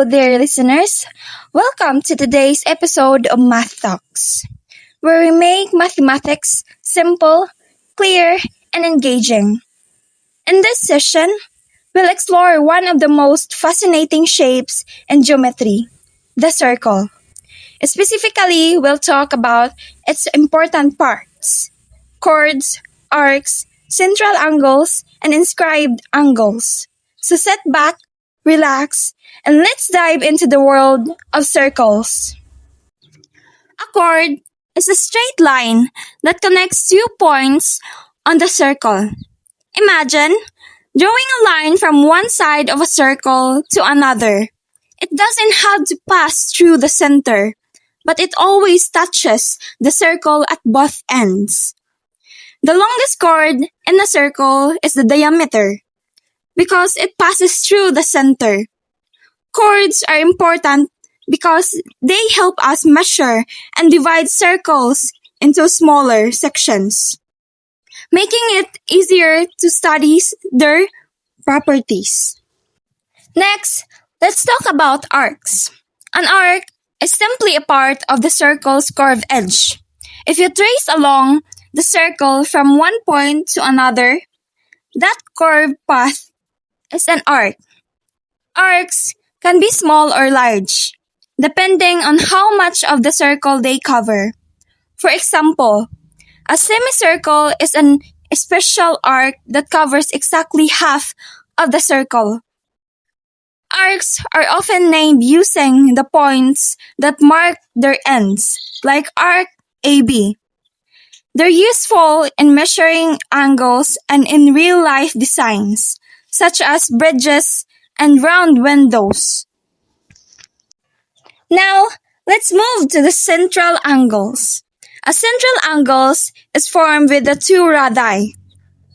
Hello there, listeners. Welcome to today's episode of Math Talks, where we make mathematics simple, clear, and engaging. In this session, we'll explore one of the most fascinating shapes in geometry, the circle. Specifically, we'll talk about its important parts: chords, arcs, central angles, and inscribed angles. So sit back, relax, and let's dive into the world of circles. A chord is a straight line that connects two points on the circle. Imagine drawing a line from one side of a circle to another. It doesn't have to pass through the center, but it always touches the circle at both ends. The longest chord in a circle is the diameter because it passes through the center. Chords are important because they help us measure and divide circles into smaller sections, making it easier to study their properties. Next, let's talk about arcs. An arc is simply a part of the circle's curved edge. If you trace along the circle from one point to another, that curved path is an arc. Arcs can be small or large, depending on how much of the circle they cover. For example, a semicircle is a special arc that covers exactly half of the circle. Arcs are often named using the points that mark their ends, like arc AB. They're useful in measuring angles and in real-life designs, such as bridges and round windows. Now, let's move to the central angles. A central angle is formed with the two radii,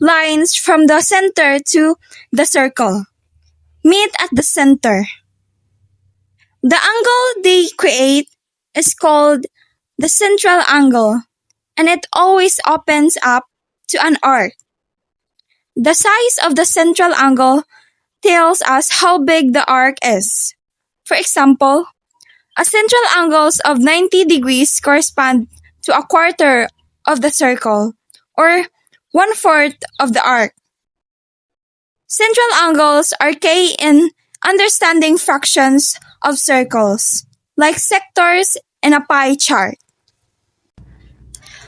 lines from the center to the circle, meet at the center. The angle they create is called the central angle, and it always opens up to an arc. The size of the central angle tells us how big the arc is. For example, a central angle of 90 degrees corresponds to a quarter of the circle, or one-fourth of the arc. Central angles are key in understanding fractions of circles, like sectors in a pie chart.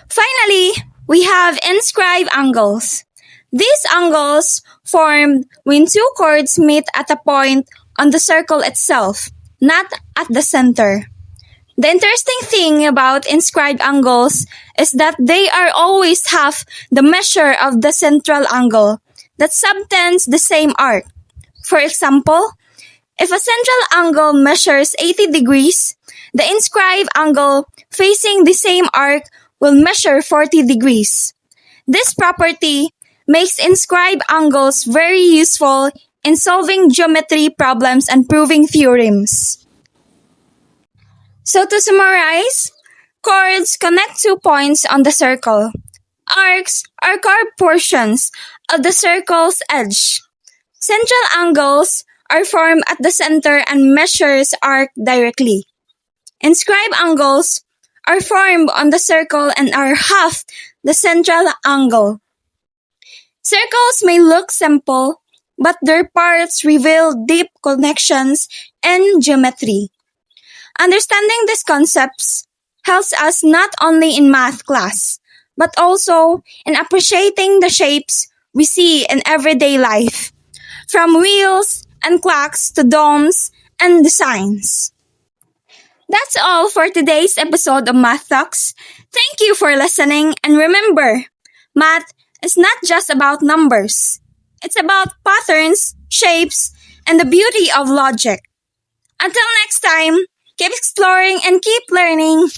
Finally, we have inscribed angles. These angles formed when two chords meet at a point on the circle itself, not at the center. The interesting thing about inscribed angles is that they are always half the measure of the central angle that subtends the same arc. For example, if a central angle measures 80 degrees, the inscribed angle facing the same arc will measure 40 degrees. This property makes inscribed angles very useful in solving geometry problems and proving theorems. So to summarize, chords connect two points on the circle. Arcs are curved portions of the circle's edge. Central angles are formed at the center and measures arc directly. Inscribed angles are formed on the circle and are half the central angle. Circles may look simple, but their parts reveal deep connections in geometry. Understanding these concepts helps us not only in math class, but also in appreciating the shapes we see in everyday life, from wheels and clocks to domes and designs. That's all for today's episode of Math Talks. Thank you for listening, and remember, math is not just about numbers. It's about patterns, shapes, and the beauty of logic. Until next time, keep exploring and keep learning.